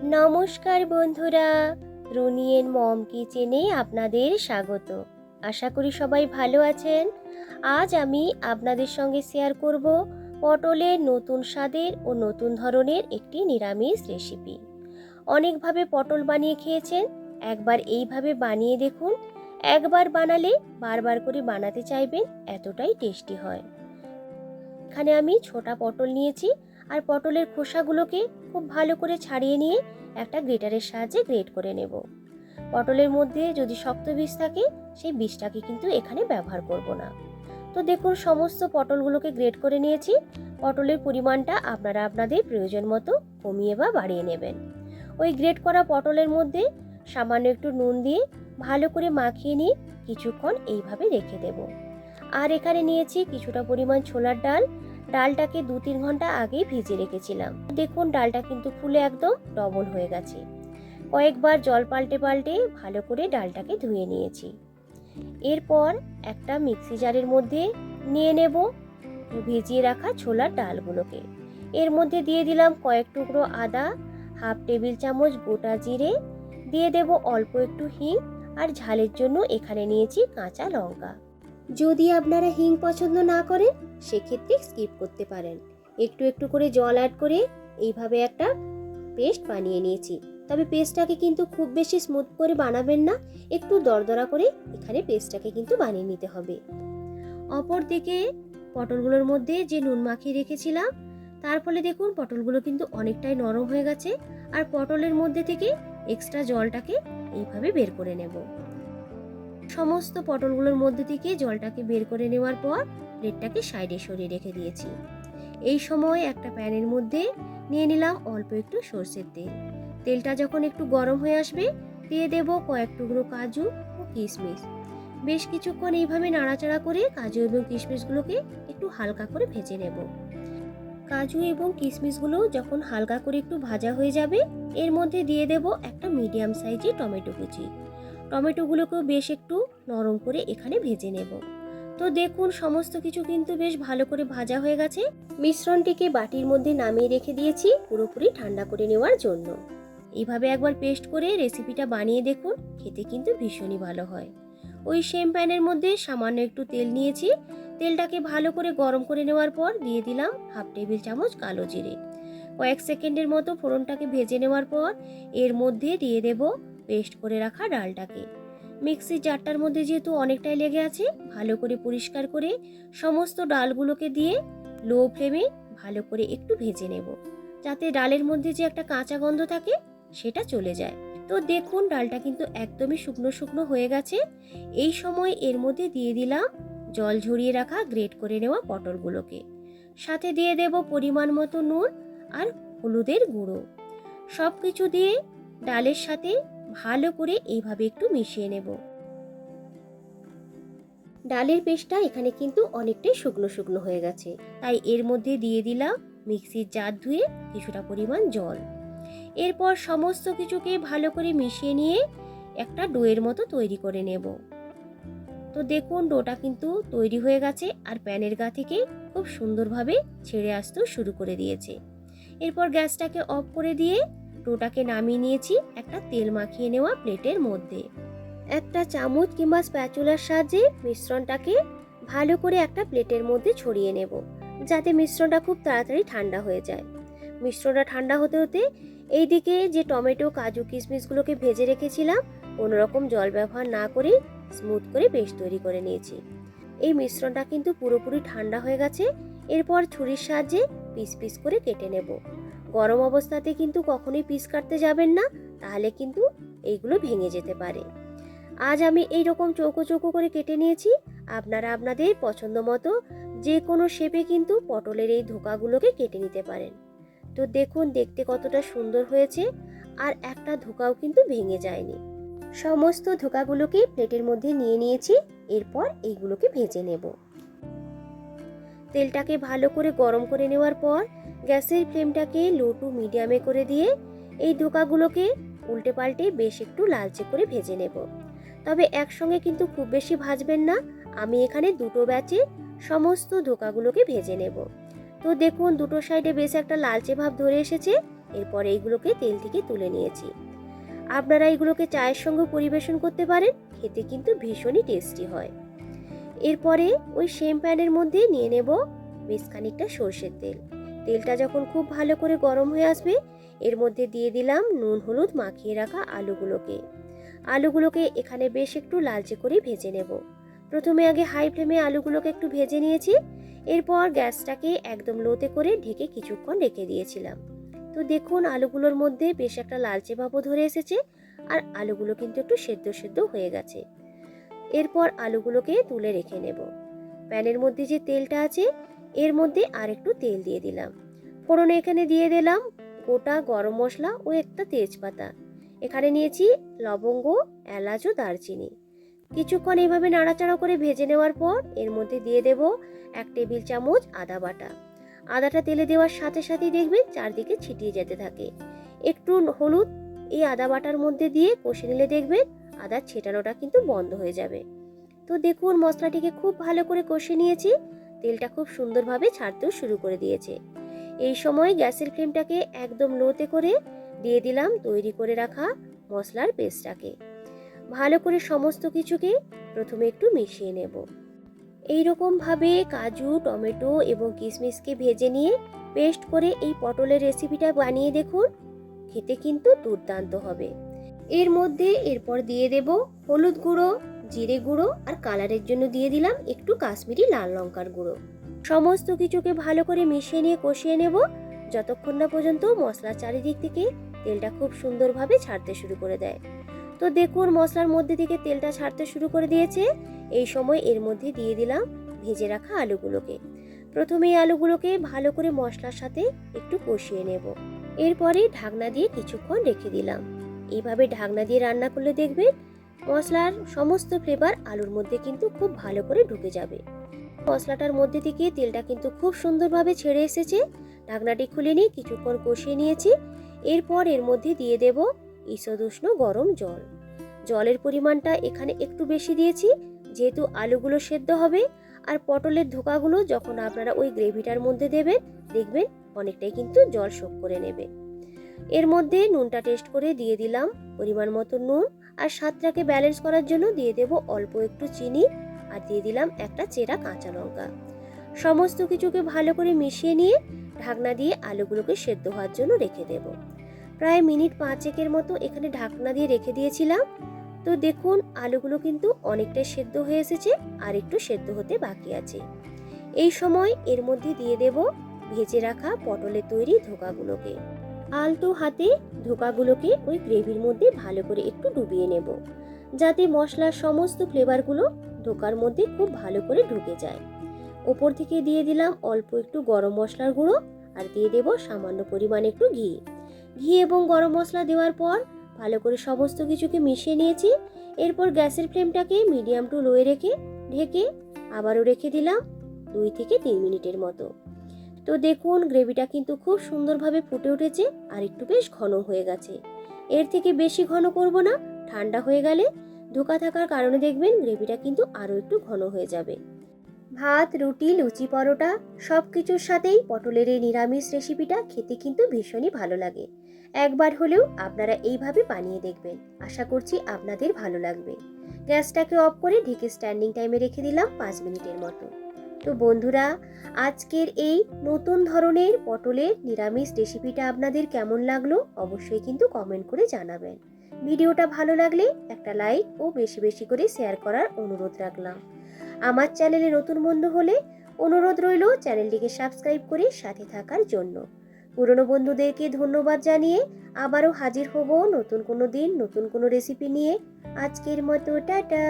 নমস্কার বন্ধুরা, রুনিয়ের মম কিচেনে আপনাদের স্বাগত। আশা করি সবাই ভালো আছেন। আজ আমি আপনাদের সঙ্গে শেয়ার করব পটলের নতুন স্বাদের ও নতুন ধরনের একটি নিরামিষ রেসিপি। অনেকভাবে পটল বানিয়ে খেয়েছেন, একবার এইভাবে বানিয়ে দেখুন। একবার বানালে বারবার করে বানাতে চাইবেন, এতটাই টেস্টি হয়। এখানে আমি ছোটা পটল নিয়েছি, আর পটলের খোসাগুলোকে খুব ভালো করে ছাড়িয়ে নিয়ে একটা গ্রেটারের সাহায্যে গ্রেট করে নেব। পটলের মধ্যে যদি শক্ত বীজ থাকে, সেই বীজটাকে কিন্তু এখানে ব্যবহার করব না। তো দেখুন, সমস্ত পটলগুলোকে গ্রেট করে নিয়েছি। পটলের পরিমাণটা আপনারা আপনাদের প্রয়োজন মতো কমিয়ে বা বাড়িয়ে নেবেন। ওই গ্রেট করা পটলের মধ্যে সামান্য একটু নুন দিয়ে ভালো করে মাখিয়ে নিয়ে কিছুক্ষণ এইভাবে রেখে দেব। আর এখানে নিয়েছি কিছুটা পরিমাণ ছোলার ডাল। ডালটাকে 2-3 ঘন্টা আগেই ভিজিয়ে রেখেছিলাম। দেখুন, ডালটা কিন্তু ফুলে একদম ডবল হয়ে গেছে। কয়েকবার জল পাল্টে পাল্টে ভালো করে ডালটাকে ধুয়ে নিয়েছি। এরপর একটা মিক্সি জারের মধ্যে নিয়ে নেব ভিজিয়ে রাখা ছোলার ডালগুলোকে। এর মধ্যে দিয়ে দিলাম কয়েক টুকরো আদা, হাফ টেবিল চামচ গোটা জিরে, দিয়ে দেব অল্প একটু হিং, আর ঝালের জন্য এখানে নিয়েছি কাঁচা লঙ্কা। যদি আপনারা হিং পছন্দ না করেন, সেক্ষেত্রে স্কিপ করতে পারেন। একটু একটু করে জল অ্যাড করে এইভাবে একটা পেস্ট বানিয়ে নিয়েছি। তবে পেস্টটাকে কিন্তু খুব বেশি স্মুথ করে বানাবেন না, একটু দরদরা করে এখানে পেস্টটাকে কিন্তু বানিয়ে নিতে হবে। অপর দিকে পটলগুলোর মধ্যে যে নুন মাখিয়ে রেখেছিলাম, তার ফলে দেখুন পটলগুলো কিন্তু অনেকটাই নরম হয়ে গেছে। আর পটলের মধ্যে থেকে এক্সট্রা জলটাকে এইভাবে বের করে নেব। সমস্ত পটলগুলোর মধ্যে থেকে জলটাকে বের করে নেওয়ার পর প্লেটটাকে সাইডে সরিয়ে রেখে দিয়েছি। এই সময় একটা প্যানের মধ্যে নিয়ে নিলাম অল্প একটু সরষের তেল। তেলটা যখন একটু গরম হয়ে আসবে, দিয়ে দেব কয়েক টুকরো কাজু ও কিশমিশ। বেশ কিছুক্ষণ এইভাবে নাড়াচাড়া করে কাজু এবং কিশমিশগুলোকে একটু হালকা করে ভেজে নেব। কাজু এবং কিশমিশগুলো যখন হালকা করে একটু ভাজা হয়ে যাবে, এর মধ্যে দিয়ে দেব একটা মিডিয়াম সাইজের টমেটো কুচি। টমেটোগুলোকেও বেশ একটু নরম করে এখানে ভেজে নেব। তো দেখুন, সমস্ত কিছু কিন্তু বেশ ভালো করে ভাজা হয়ে গেছে। মিশ্রণটিকে বাটির মধ্যে নামিয়ে রেখে দিয়েছি পুরোপুরি ঠান্ডা করে নেওয়ার জন্য। এইভাবে একবার পেস্ট করে রেসিপিটা বানিয়ে দেখুন, খেতে কিন্তু ভীষণই ভালো হয়। ওই সেম প্যানের মধ্যে সামান্য একটু তেল নিয়েছি। তেলটাকে ভালো করে গরম করে নেওয়ার পর দিয়ে দিলাম হাফ টেবিল চামচ কালো জিরে। কয়েক সেকেন্ডের মতো ফোড়নটাকে ভেজে নেওয়ার পর এর মধ্যে দিয়ে দেব পেস্ট করে রাখা ডালটাকে। মিক্সির জারটার মধ্যে যেহেতু অনেকটাই লেগে আছে, ভালো করে পরিষ্কার করে সমস্ত ডালগুলোকে দিয়ে লো ফ্লেমে ভালো করে একটু ভেজে নেব, যাতে ডালের মধ্যে যে একটা কাঁচা গন্ধ থাকে সেটা চলে যায়। তো দেখুন, ডালটা কিন্তু একদমই শুকনো শুকনো হয়ে গেছে। এই সময় এর মধ্যে দিয়ে দিলাম জল ঝরিয়ে রাখা গ্রেট করে নেওয়া পটলগুলোকে। সাথে দিয়ে দেব পরিমাণ মতো নুন আর হলুদের গুঁড়ো। সব কিছু দিয়ে ডালের সাথে ভালো করে এইভাবে একটু মিশিয়ে নেব। ডালের পেস্টটা এখানে কিন্তু অনেকটাই শুকনো শুকনো হয়ে গেছে, তাই এর মধ্যে দিয়ে দিলাম মিক্সির জার ধুয়ে কিছুটা পরিমাণ জল। এরপর সমস্ত কিছুকে ভালো করে মিশিয়ে নিয়ে একটা ডোয়ের মতো তৈরি করে নেব। তো দেখুন, ডোটা কিন্তু তৈরি হয়ে গেছে, আর প্যানের গা থেকে খুব সুন্দরভাবে ছেড়ে আসতেও শুরু করে দিয়েছে। এরপর গ্যাসটাকে অফ করে দিয়ে ডোটাকে নামিয়ে নিয়েছি একটা তেল মাখিয়ে নেওয়া প্লেটের মধ্যে। একটা চামচ কিংবা স্প্যাচুলার সাহায্যে মিশ্রণটাকে ভালো করে একটা প্লেটের মধ্যে ছড়িয়ে নেব, যাতে মিশ্রণটা খুব তাড়াতাড়ি ঠান্ডা হয়ে যায়। মিশ্রণটা ঠান্ডা হতে হতে এইদিকে যে টমেটো, কাজু, কিশমিশগুলোকে ভেজে রেখেছিলাম, কোনো রকম জল ব্যবহার না করে স্মুথ করে পেস্ট তৈরি করে নিয়েছি। এই মিশ্রণটা কিন্তু পুরোপুরি ঠান্ডা হয়ে গেছে। এরপর ছুরির সাহায্যে পিস পিস করে কেটে নেব। গরম অবস্থাতে কিন্তু কখনোই পিস কাটতে যাবেন না, তাহলে কিন্তু এইগুলো ভেঙে যেতে পারে। আজ আমি এই রকম চৌকো চৌকো করে কেটে নিয়েছি। আপনারা আপনাদের পছন্দ মতো যে কোনো শেপে কিন্তু পটলের এই ধোকাগুলোকে কেটে নিতে পারেন। তো দেখুন, দেখতে কতটা সুন্দর হয়েছে, আর একটা ধোকাও কিন্তু ভেঙে যায়নি। সমস্ত ধোকাগুলোকে প্লেটের মধ্যে নিয়ে নিয়েছি। এরপর এইগুলোকে ভেজে নেব। তেলটাকে ভালো করে গরম করে নেওয়ার পর গ্যাসের ফ্লেমটাকে লো টু মিডিয়ামে করে দিয়ে এই ধোকাগুলোকে উল্টে পাল্টে বেশ একটু লালচে করে ভেজে নেব। তবে একসঙ্গে কিন্তু খুব বেশি ভাজবেন না। আমি এখানে দুটো ব্যাচে সমস্ত ধোকাগুলোকে ভেজে নেব। তো দেখুন, দুটো সাইডে বেশ একটা লালচে ভাব ধরে এসেছে। এরপর এইগুলোকে তেল থেকে তুলে নিয়েছি। আপনারা এইগুলোকে চায়ের সঙ্গে পরিবেশন করতে পারেন, খেতে কিন্তু ভীষণই টেস্টি হয়। এরপরে ওই সেম প্যানের মধ্যে নিয়ে নেব বেশ খানিকটা সর্ষের তেল। তেলটা যখন খুব ভালো করে গরম হয়ে আসবে, এর মধ্যে দিয়ে দিলাম নুন হলুদ মাখিয়ে রাখা আলুগুলোকে এখানে বেশ একটু লালচে করে ভেজে নেব। প্রথমে আগে হাই ফ্লেমে আলুগুলোকে একটু ভেজে নিয়েছি, এরপর গ্যাসটাকে একদম লোতে করে ঢেকে কিছুক্ষণ রেখে দিয়েছিলাম। তো দেখুন আলুগুলোর মধ্যে বেশ একটা লালচে ভাবও ধরে এসেছে, আর আলুগুলো কিন্তু একটু সেদ্ধ সেদ্ধ হয়ে গেছে। এরপর আলুগুলোকে তুলে রেখে নেব। প্যানের মধ্যে যে তেলটা আছে এর মধ্যে আর একটু তেল দিয়ে দিলাম। ফোড়নে এখানে দিয়ে দিলাম গোটা গরম মশলা ও একটা তেজপাতা। এখানে নিয়েছি লবঙ্গ, এলাচ ও দারচিনি। কিছুক্ষণ এইভাবে নাড়াচাড়া করে ভেজে নেওয়ার পর এর মধ্যে দিয়ে দেব 1 টেবিল চামচ আদা বাটা। আদাটা তেলে দেওয়ার সাথে সাথেই দেখবেন চারদিকে ছিটিয়ে যেতে থাকে। একটু হলুদ এই আদা বাটার মধ্যে দিয়ে কষে নিলে দেখবেন আদার ছেটানোটা কিন্তু বন্ধ হয়ে যাবে। তো দেখুন মশলাটিকে খুব ভালো করে কষে নিয়েছি, তেলটা খুব সুন্দরভাবে ছাড়তেও শুরু করে দিয়েছে। এই সময় গ্যাসের ফ্লেমটাকে একদম লোতে করে দিয়ে দিলাম তৈরি করে রাখা মশলার পেস্টটাকে। ভালো করে সমস্ত কিছুকে প্রথমে একটু মিশিয়ে নেব। এইরকম ভাবে কাজু, টমেটো এবং কিশমিশকে ভেজে নিয়ে পেস্ট করে এই পটলের রেসিপিটা বানিয়ে দেখুন, খেতে কিন্তু দুর্দান্ত হবে। এর মধ্যে এরপর দিয়ে দেব হলুদ গুঁড়ো, জিরে গুঁড়ো আর কালারের জন্য দিয়ে দিলাম একটু কাশ্মীরি লাল লঙ্কার গুঁড়ো। সমস্ত কিছুকে ভালো করে মিশিয়ে নিয়ে কষিয়ে নেব যতক্ষণ না পর্যন্ত মশলার চারিদিক থেকে তেলটা খুব সুন্দরভাবে ছাড়তে শুরু করে দেয়। তো দেখুন মশলার মধ্যে থেকে তেলটা ছাড়তে শুরু করে দিয়েছে। এই সময় এর মধ্যে দিয়ে দিলাম ভেজে রাখা আলুগুলোকে। প্রথমে এই আলুগুলোকে ভালো করে মশলার সাথে একটু কষিয়ে নেব। এরপরে ঢাকনা দিয়ে কিছুক্ষণ রেখে দিলাম। এইভাবে ঢাকনা দিয়ে রান্না করলে দেখবেন মশলার সমস্ত ফ্লেভার আলুর মধ্যে কিন্তু খুব ভালো করে ঢুকে যাবে। মশলাটার মধ্যে থেকে তেলটা কিন্তু খুব সুন্দরভাবে ছেড়ে এসেছে। ঢাকনাটি খুলে নিয়ে কিছুক্ষণ কষিয়ে নিয়েছি। এরপর এর মধ্যে দিয়ে দেব ঈষৎ উষ্ণ গরম জল। জলের পরিমাণটা এখানে একটু বেশি দিয়েছি, যেহেতু আলুগুলো সেদ্ধ হবে আর পটলের ধোকাগুলো যখন আপনারা ওই গ্রেভিটার মধ্যে দেবেন দেখবেন অনেকটাই কিন্তু জল শোক করে নেবে। এর মধ্যে নুনটা টেস্ট করে দিয়ে দিলাম পরিমাণ মতো নুন, আর স্বাদটাকে ব্যালেন্স করার জন্য দিয়ে দেব অল্প একটু চিনি, আর দিয়ে দিলাম একটা চেরা কাঁচা লঙ্কা। সমস্ত কিছুকে ভালো করে মিশিয়ে নিয়ে ঢাকনা দিয়ে আলুগুলোকে সেদ্ধ হওয়ার জন্য রেখে দেব। প্রায় মিনিট 5 মতো এখানে ঢাকনা দিয়ে রেখে দিয়েছিলাম। তো দেখুন আলুগুলো কিন্তু অনেকটাই সেদ্ধ হয়ে এসেছে, আর একটু সেদ্ধ হতে বাকি আছে। এই সময় এর মধ্যে দিয়ে দেব ভেজে রাখা পটলের তৈরি ধোকাগুলোকে। আলতো হাতে ধোকাগুলোকে ওই গ্রেভির মধ্যে ভালো করে একটু ডুবিয়ে নেব, যাতে মশলার সমস্ত ফ্লেভারগুলো ধোকার মধ্যে খুব ভালো করে ঢুকে যায়। ওপর থেকে দিয়ে দিলাম অল্প একটু গরম মশলার গুঁড়ো, আর দিয়ে দেব সামান্য পরিমাণ একটু ঘি এবং গরম মশলা দেওয়ার পর ভালো করে সমস্ত কিছুকে মিশিয়ে নিয়েছি। এরপর গ্যাসের ফ্লেমটাকে মিডিয়াম টু লোয়ে রেখে ঢেকে আবারও রেখে দিলাম 2 থেকে 3 মিনিটের মতো। তো দেখুন গ্রেভিটা কিন্তু খুব সুন্দরভাবে ফুটে উঠেছে, আর একটু বেশ ঘন হয়ে গেছে। এর থেকে বেশি ঘন করব না, ঠান্ডা হয়ে গেলে ধোকা থাকার কারণে দেখবেন গ্রেভিটা কিন্তু আরও একটু ঘন হয়ে যাবে। ভাত, রুটি, লুচি, পরোটা সব কিছুর সাথেই পটলের এই নিরামিষ রেসিপিটা খেতে কিন্তু ভীষণই ভালো লাগে। একবার হলেও আপনারা এইভাবে বানিয়ে দেখবেন, আশা করছি আপনাদের ভালো লাগবে। গ্যাসটাকে অফ করে ঢেকে স্ট্যান্ডিং টাইমে রেখে দিলাম 5 মিনিটের মতো। তো বন্ধুরা, আজকের এই নতুন ধরনের পটলের নিরামিষ রেসিপিটা আপনাদের কেমন লাগলো অবশ্যই কিন্তু কমেন্ট করে জানাবেন। ভিডিওটা ভালো লাগলে একটা লাইক ও বেশি বেশি করে শেয়ার করার অনুরোধ রাখলাম। আমার চ্যানেলে নতুন বন্ধু হলে অনুরোধ রইল চ্যানেলটিকে সাবস্ক্রাইব করে সাথে থাকার জন্য। পুরনো বন্ধুদেরকে ধন্যবাদ জানিয়ে আবারও হাজির হব নতুন কোনো দিন নতুন কোনো রেসিপি নিয়ে। আজকের মতো টাটা।